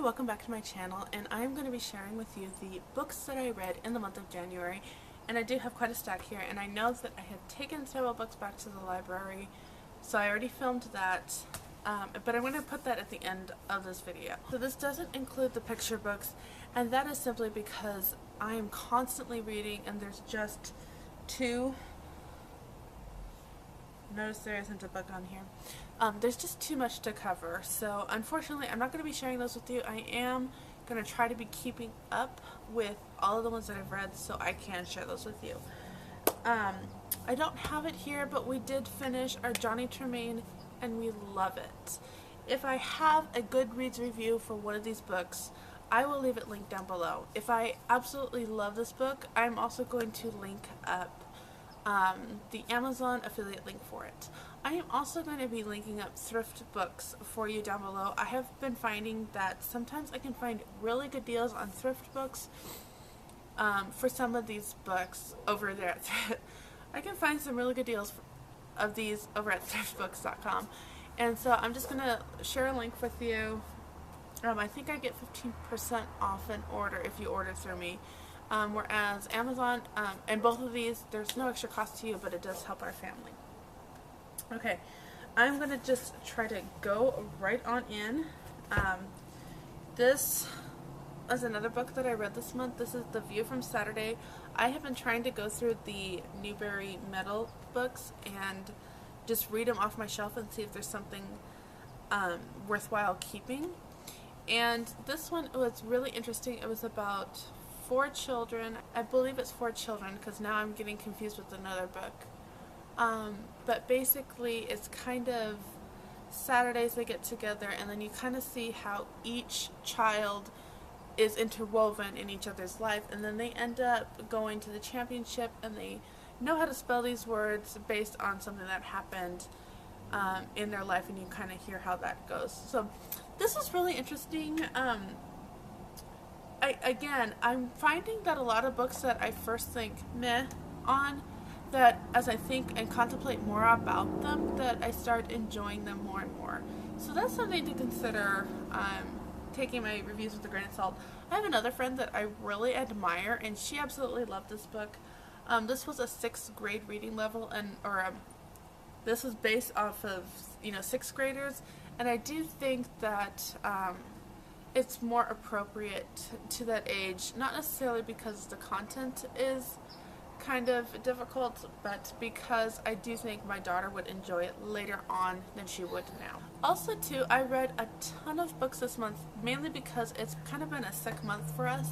welcome back to my channel, and I'm going to be sharing with you the books that I read in the month of January. And I do have quite a stack here, and I know that I have taken several books back to the library, so I already filmed that, but I'm going to put that at the end of this video. So this doesn't include the picture books, and that is simply because I am constantly reading and there's just two. Notice there isn't a book on here. There's just too much to cover, so unfortunately I'm not going to be sharing those with you. I am going to try to be keeping up with all of the ones that I've read so I can share those with you. I don't have it here, but we did finish our Johnny Tremain and we love it. If I have a Goodreads review for one of these books, I will leave it linked down below. If I absolutely love this book, I'm also going to link up the Amazon affiliate link for it. I am also going to be linking up thrift books for you down below. I have been finding that sometimes I can find really good deals on thrift books for some of these books over there at I can find some really good deals of these over at thriftbooks.com, and so I'm just going to share a link with you. I think I get 15% off an order if you order through me. Whereas Amazon, and both of these, there's no extra cost to you, but it does help our family. Okay, I'm going to just try to go right on in. This is another book that I read this month. This is The View from Saturday. I have been trying to go through the Newbery Metal books and just read them off my shelf and see if there's something worthwhile keeping. And this one was really interesting. It was about 4 children. I believe it's 4 children because now I'm getting confused with another book. But basically it's kind of Saturdays they get together, and then you kind of see how each child is interwoven in each other's life, and then they end up going to the championship and they know how to spell these words based on something that happened in their life, and you kind of hear how that goes. So this is really interesting. Again, I'm finding that a lot of books that I first think meh on, that as I think and contemplate more about them, that I start enjoying them more and more. So that's something to consider, taking my reviews with a grain of salt. I have another friend that I really admire, and she absolutely loved this book. This was a 6th grade reading level, and this was based off of 6th graders, and I do think that it's more appropriate to that age, not necessarily because the content is kind of difficult, but because I do think my daughter would enjoy it later on than she would now. Also too, I read a ton of books this month, mainly because it's kind of been a sick month for us,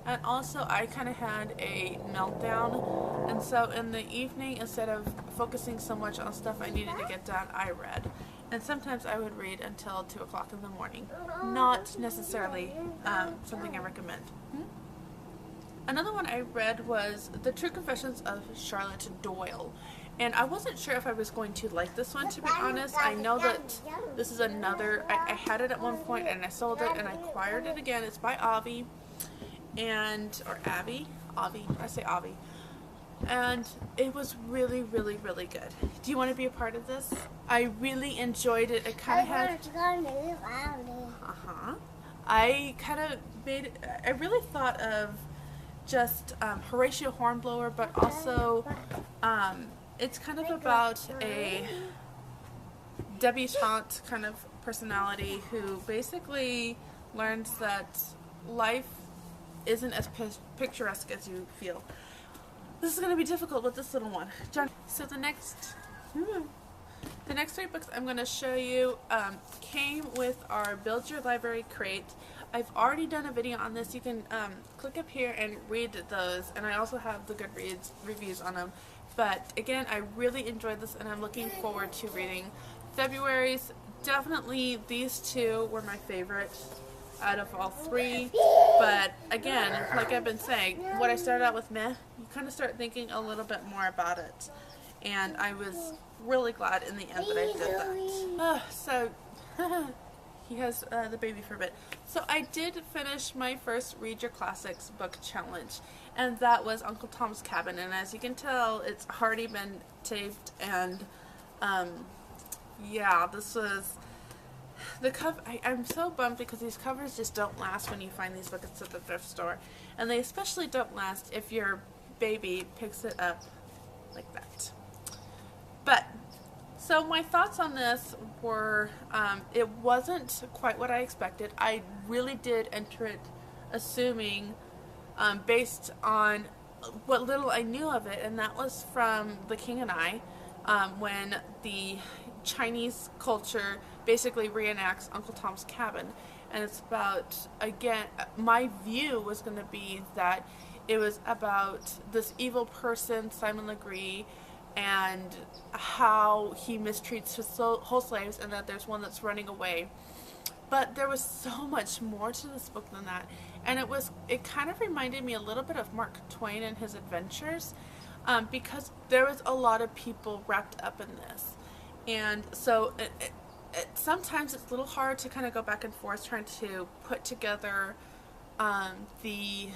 and also I kind of had a meltdown, and so in the evening, instead of focusing so much on stuff I needed to get done, I read. And sometimes I would read until 2 o'clock in the morning. Not necessarily something I recommend. Another one I read was The True Confessions of Charlotte Doyle. And I wasn't sure if I was going to like this one, to be honest. I know that this is another, I had it at one point and I sold it and I acquired it again. It's by Avi, or Abby? Avi, I say Avi. And it was really, really, really good. Do you want to be a part of this? I really enjoyed it. It kind of had... I kind of made... I really thought of just Horatio Hornblower, but also it's kind of about a debutante kind of personality who basically learns that life isn't as picturesque as you feel. This is going to be difficult with this little one. So the next 3 books I'm going to show you came with our Build Your Library crate. I've already done a video on this. You can click up here and read those, and I also have the Goodreads reviews on them. But again, I really enjoyed this, and I'm looking forward to reading February's. Definitely these 2 were my favorite out of all 3, but again, like I've been saying, what I started out with meh, you kind of start thinking a little bit more about it, and I was really glad in the end that I did that. So he has the baby for a bit. So I did finish my first Read Your Classics book challenge, and that was Uncle Tom's Cabin, and as you can tell, it's already been taped, and yeah, this was the cover, I'm so bummed because these covers just don't last when you find these books at the thrift store. And they especially don't last if your baby picks it up like that. But, so my thoughts on this were, it wasn't quite what I expected. I really did enter it assuming, based on what little I knew of it, and that was from The King and I, when the Chinese culture basically reenacts Uncle Tom's Cabin. And it's about, again, my view was going to be that it was about this evil person, Simon Legree, and how he mistreats his whole slaves, and that there's one that's running away. But there was so much more to this book than that. And it kind of reminded me a little bit of Mark Twain and his adventures, because there was a lot of people wrapped up in this. And so sometimes it's a little hard to kind of go back and forth trying to put together the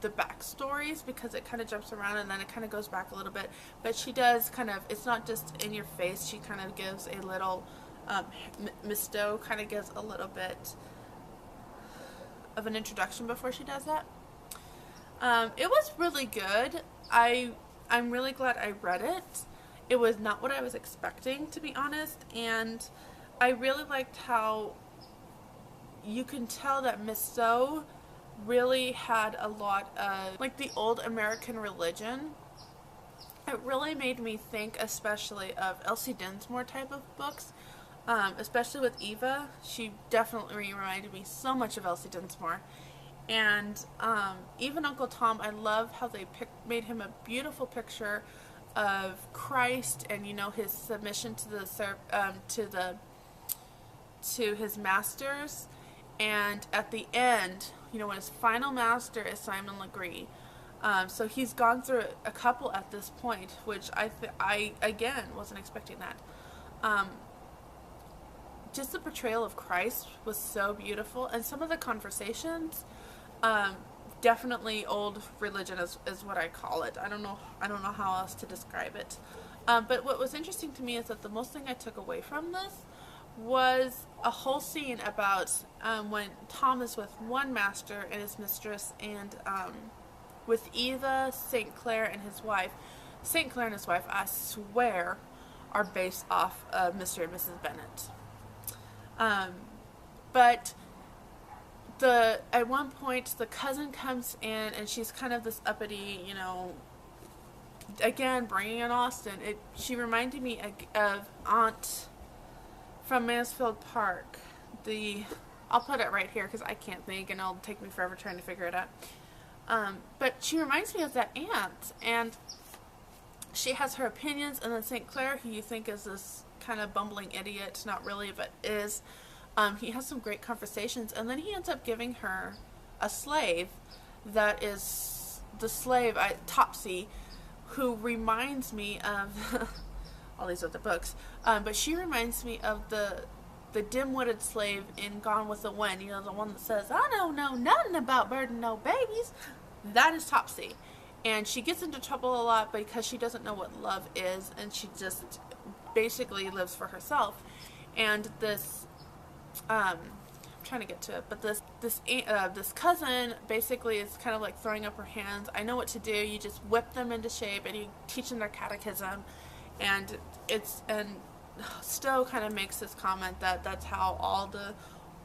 backstories, because it kind of jumps around and then it kind of goes back a little bit. But she does kind of, it's not just in your face, she kind of gives a little, Miss Stowe kind of gives a little bit of an introduction before she does that. It was really good. I'm really glad I read it. It was not what I was expecting, to be honest, and I really liked how you can tell that Miss Stowe really had a lot of, like, the old American religion. It really made me think especially of Elsie Dinsmore type of books, especially with Eva. She definitely reminded me so much of Elsie Dinsmore. And even Uncle Tom, I love how they made him a beautiful picture of Christ, and his submission to his masters, and at the end, when his final master is Simon Legree. So he's gone through a couple at this point, which I again wasn't expecting that. Just the portrayal of Christ was so beautiful, and some of the conversations, definitely old religion is what I call it. I don't know how else to describe it. But what was interesting to me is that the most thing I took away from this was a whole scene about when Tom is with one master and his mistress, and with Eva, St. Clair, and his wife. St. Clair and his wife, I swear, are based off of Mr. and Mrs. Bennet. But at one point, the cousin comes in, and she's kind of this uppity, again, bringing in Austen. She reminded me of Aunt from Mansfield Park. I'll put it right here because I can't think, and it'll take me forever trying to figure it out. But she reminds me of that aunt, and she has her opinions, and then St. Clair, who you think is this kind of bumbling idiot, not really, but is, he has some great conversations, and then he ends up giving her a slave that is the slave, Topsy, who reminds me of all these other books, but she reminds me of the dim-witted slave in Gone with the Wind, the one that says, I don't know nothing about birding no babies. That is Topsy. And she gets into trouble a lot because she doesn't know what love is, and she just basically lives for herself. And this, I'm trying to get to it, but this cousin basically is kind of like throwing up her hands. I know what to do. You just whip them into shape, and you teach them their catechism. And Stowe kind of makes this comment that that's how all the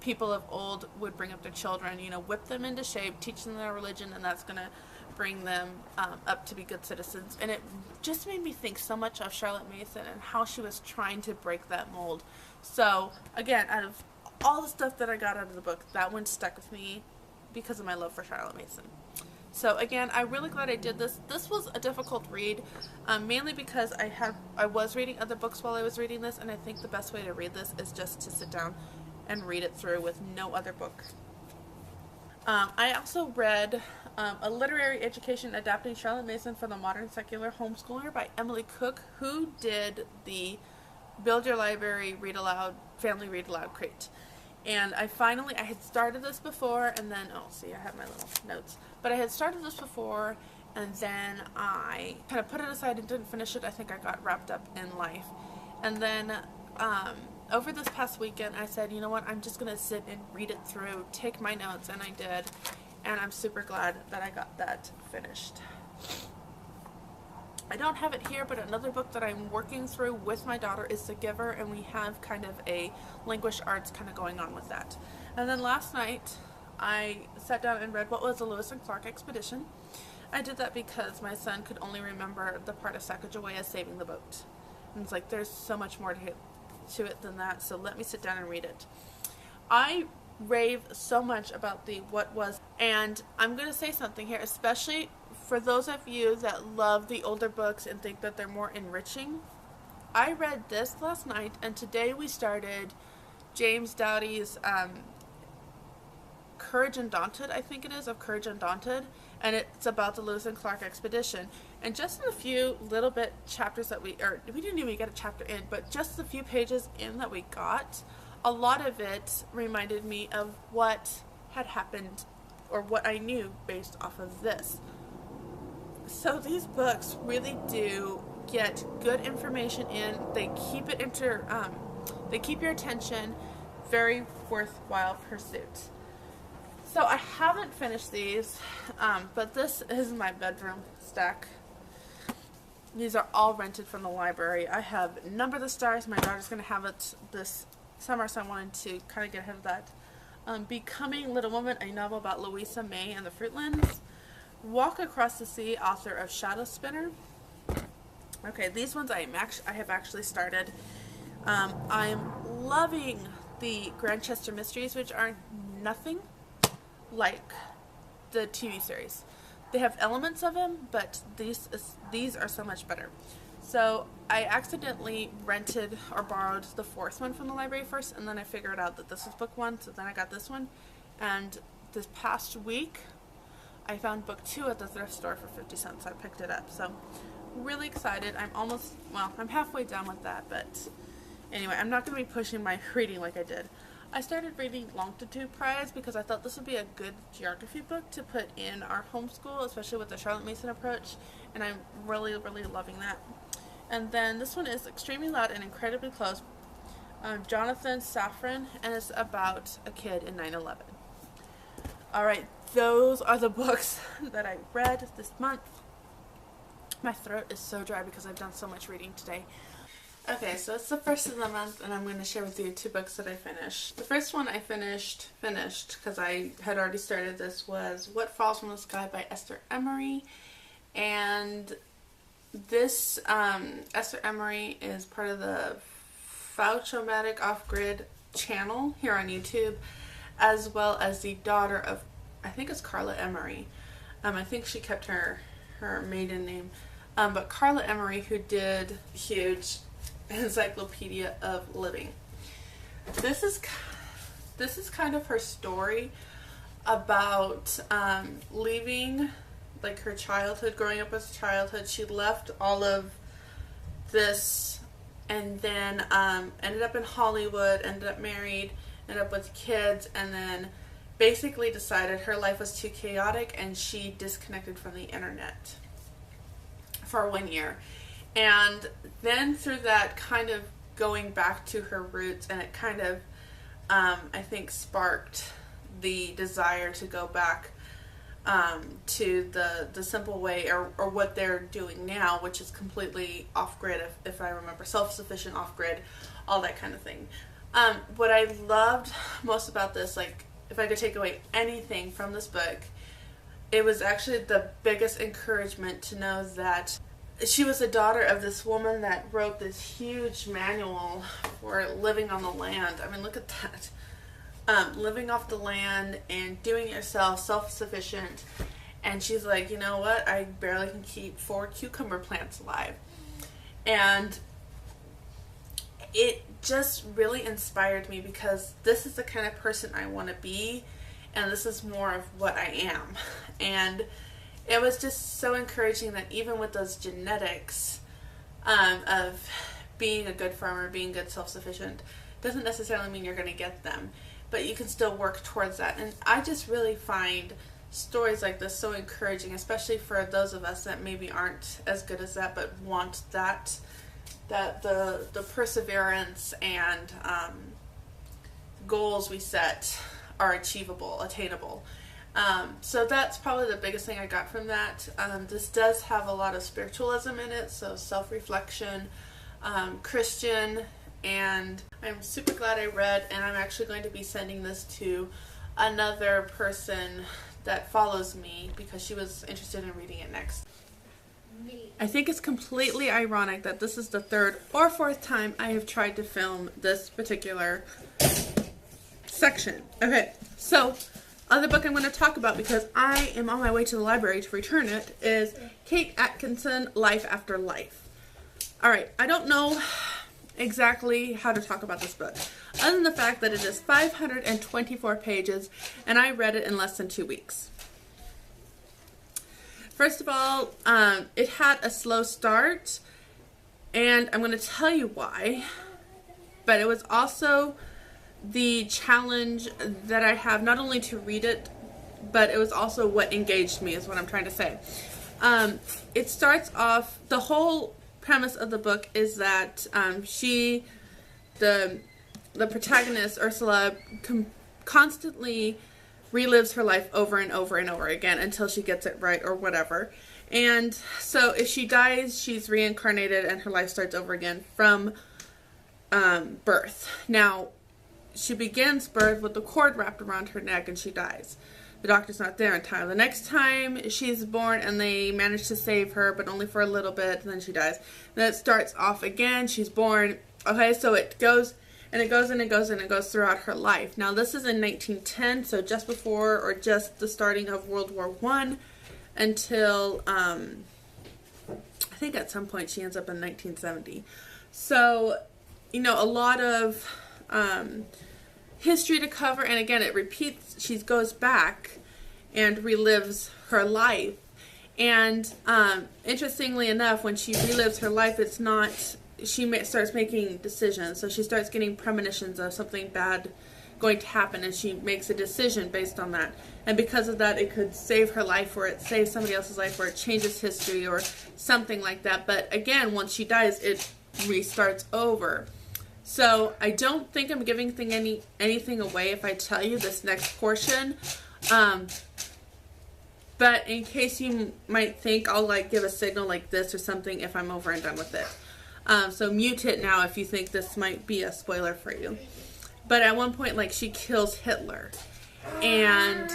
people of old would bring up their children, whip them into shape, teach them their religion, and that's going to bring them up to be good citizens. And it just made me think so much of Charlotte Mason and how she was trying to break that mold. So, again, out of all the stuff that I got out of the book, that one stuck with me because of my love for Charlotte Mason. So again, I'm really glad I did this. This was a difficult read, mainly because I was reading other books while I was reading this, and I think the best way to read this is just to sit down and read it through with no other book. I also read A Literary Education Adapting Charlotte Mason for the Modern Secular Homeschooler by Emily Cook, who did the Build Your Library Read Aloud, Family Read Aloud crate. And I had started this before, and then, I have my little notes. But I had started this before, and then I kind of put it aside and didn't finish it. I think I got wrapped up in life. And then over this past weekend, I said, you know what, I'm just going to sit and read it through, take my notes, and I did. And I'm super glad that I got that finished. I don't have it here, but another book that I'm working through with my daughter is The Giver, and we have kind of a language arts kind of going on with that. And then last night, I sat down and read what was the Lewis and Clark Expedition. I did that because my son could only remember the part of Sacagawea saving the boat. And it's like, there's so much more to it than that, so let me sit down and read it. I rave so much about the what was, and I'm going to say something here, especially for those of you that love the older books and think that they're more enriching. I read this last night, and today we started James Doughty's Courage Undaunted, I think it is, of Courage Undaunted, and it's about the Lewis and Clark Expedition. And just in a few little bit chapters that we didn't even get a chapter in, but just the few pages in that we got, a lot of it reminded me of what had happened or what I knew based off of this. So these books really do get good information in. They keep it they keep your attention. Very worthwhile pursuit. So I haven't finished these, but this is my bedroom stack. These are all rented from the library. I have Number the Stars. My daughter's going to have it this summer, so I wanted to kind of get ahead of that. Becoming Little Woman, a novel about Louisa May and the Fruitlands. Walk Across the Sea, author of Shadow Spinner. Okay, these ones I have actually started. I'm loving the Grantchester Mysteries, which are nothing like the TV series. They have elements of them, but these are so much better. So I accidentally rented or borrowed the fourth one from the library first, and then I figured out that this was book one, so then I got this one. And this past week, I found book 2 at the thrift store for 50 cents. So I picked it up. So really excited. I'm halfway done with that, but anyway, I'm not going to be pushing my reading like I did. I started reading Longitude Prize because I thought this would be a good geography book to put in our homeschool, especially with the Charlotte Mason approach, and I'm really, really loving that. And then this one is Extremely Loud and Incredibly Close, Jonathan Safran, and it's about a kid in 9/11. Alright, those are the books that I read this month. My throat is so dry because I've done so much reading today. Okay, so it's the first of the month, and I'm going to share with you 2 books that I finished. The first one I finished, because I had already started this, was What Falls from the Sky by Esther Emery. And this, Esther Emery is part of the Fauchomatic Off-Grid channel here on YouTube, as well as the daughter of, I think it's Carla Emery. I think she kept her maiden name. But Carla Emery, who did huge Encyclopedia of Living. This is kind of her story about leaving, like, her childhood, growing up as a childhood. She left all of this and then ended up in Hollywood, ended up married, ended up with kids, and then basically decided her life was too chaotic and she disconnected from the internet for 1 year. And then through that, kind of going back to her roots, and it kind of, I think, sparked the desire to go back to the simple way, or what they're doing now, which is completely off-grid, if I remember, self-sufficient, off-grid, all that kind of thing. What I loved most about this, like, if I could take away anything from this book, it was actually the biggest encouragement to know that she was the daughter of this woman that wrote this huge manual for living on the land. I mean, look at that. Living off the land and doing it yourself, self-sufficient. And she's like, you know what? I barely can keep 4 cucumber plants alive. And it just really inspired me, because this is the kind of person I want to be, and this is more of what I am. And it was just so encouraging that even with those genetics of being a good farmer, being good self-sufficient, doesn't necessarily mean you're going to get them, but you can still work towards that. And I just really find stories like this so encouraging, especially for those of us that maybe aren't as good as that but want that that the perseverance and goals we set are achievable, attainable. So that's probably the biggest thing I got from that. This does have a lot of spiritualism in it, so self-reflection, Christian, and I'm super glad I read, and I'm actually going to be sending this to another person that follows me because she was interested in reading it next. I think it's completely ironic that this is the third or fourth time I have tried to film this particular section. Okay, so other book I'm going to talk about because I am on my way to the library to return it is Kate Atkinson, Life After Life. Alright, I don't know exactly how to talk about this book, other than the fact that it is 524 pages and I read it in less than 2 weeks. First of all, it had a slow start, and I'm going to tell you why, but it was also the challenge that I have not only to read it, but it was also what engaged me is what I'm trying to say. It starts off, the whole premise of the book is that the protagonist, Ursula, constantly relives her life over and over and over again until she gets it right or whatever. And so if she dies, she's reincarnated and her life starts over again from birth. Now, she begins birth with the cord wrapped around her neck and she dies. The doctor's not there in time. The next time she's born and they manage to save her, but only for a little bit, and then she dies. Then it starts off again, she's born. Okay, so it goes and it goes and it goes and it goes throughout her life. Now this is in 1910, so just before or just the starting of World War I until, I think at some point she ends up in 1970. So, you know, a lot of history to cover, and again it repeats, she goes back and relives her life. And interestingly enough, when she relives her life, it's not, she starts making decisions. So she starts getting premonitions of something bad going to happen, and she makes a decision based on that. And because of that, it could save her life, or it saves somebody else's life, or it changes history, or something like that. But again, once she dies, it restarts over. So I don't think I'm giving anything away if I tell you this next portion. But in case you might think, I'll like give a signal like this or something if I'm over and done with it. So mute it now if you think this might be a spoiler for you. But at one point, like, she kills Hitler. And,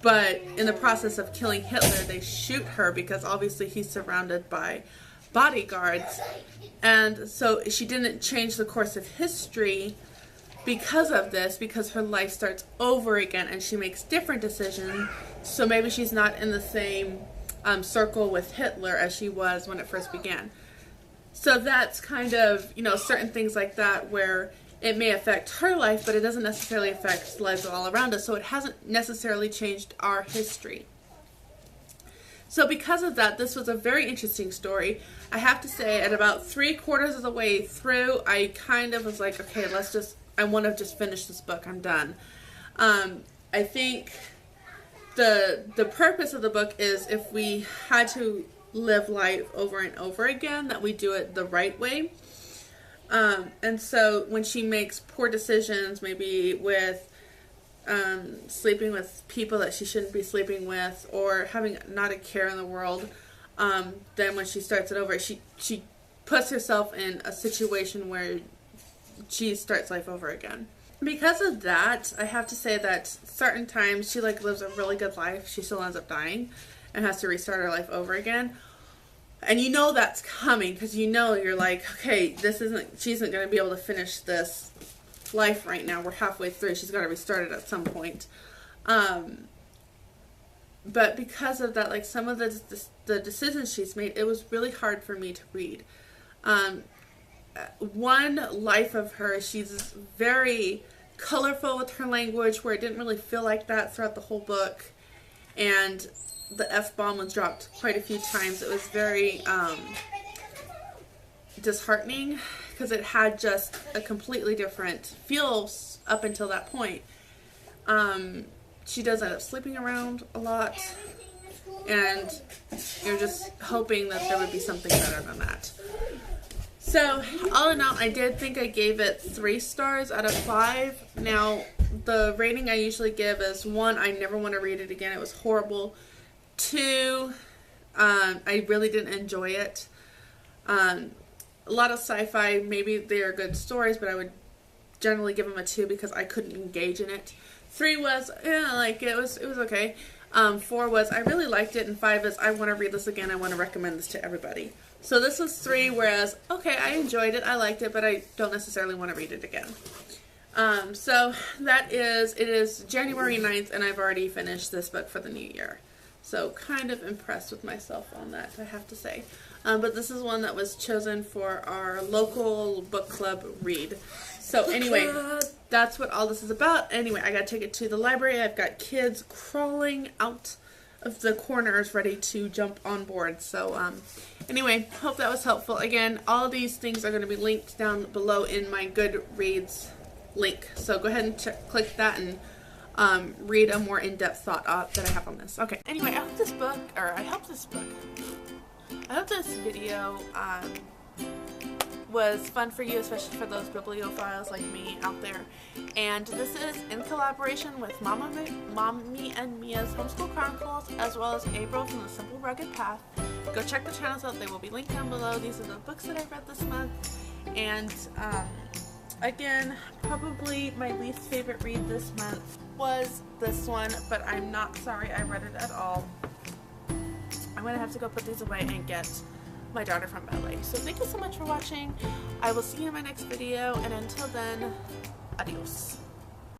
but in the process of killing Hitler, they shoot her because obviously he's surrounded by bodyguards. And so she didn't change the course of history because of this, because her life starts over again and she makes different decisions. So maybe she's not in the same circle with Hitler as she was when it first began. So that's kind of, you know, certain things like that where it may affect her life, but it doesn't necessarily affect the lives of all around us. So it hasn't necessarily changed our history. So because of that, this was a very interesting story. I have to say, at about 3/4 of the way through, I kind of was like, okay, I want to just finish this book. I'm done. I think the purpose of the book is if we had to live life over and over again, that we do it the right way. And so when she makes poor decisions, maybe with sleeping with people that she shouldn't be sleeping with, or having not a care in the world, then when she starts it over, she puts herself in a situation where she starts life over again. Because of that, I have to say that certain times she like lives a really good life, she still ends up dying and has to restart her life over again. And you know that's coming, because you know, you're like, okay, she isn't going to be able to finish this life right now. We're halfway through. She's got to restart it at some point. But because of that, like some of the decisions she's made, it was really hard for me to read. One life of her, she's very colorful with her language, where it didn't really feel like that throughout the whole book. And the F-bomb was dropped quite a few times. It was very disheartening, because it had just a completely different feel up until that point. She does end up sleeping around a lot. and you're just hoping that there would be something better than that. So, all in all, I did think I gave it 3 stars out of 5. Now, the rating I usually give is 1, I never want to read it again. It was horrible. 2, I really didn't enjoy it. A lot of sci-fi, maybe they're good stories, but I would generally give them a 2 because I couldn't engage in it. 3 was, it was okay. 4 was, I really liked it, and 5 is, I want to read this again, I want to recommend this to everybody. So this was 3, whereas, okay, I enjoyed it, I liked it, but I don't necessarily want to read it again. So it is January 9th, and I've already finished this book for the new year. So kind of impressed with myself on that, I have to say. But this is one that was chosen for our local book club read. So anyway, that's what all this is about. Anyway, I got to take it to the library. I've got kids crawling out of the corners ready to jump on board. So anyway, hope that was helpful. Again, all these things are going to be linked down below in my Goodreads link. So go ahead and click that and read a more in-depth thought that I have on this. Okay. Anyway, I hope this video was fun for you, especially for those bibliophiles like me out there. And this is in collaboration with Mommy and Mia's Homeschool Chronicles, as well as April from The Simple Rugged Path. Go check the channels out. They will be linked down below. These are the books that I read this month. And again, probably my least favorite read this month was this one, but I'm not sorry I read it at all. I'm going to have to go put these away and get my daughter from ballet. So thank you so much for watching. I will see you in my next video, and until then, adios.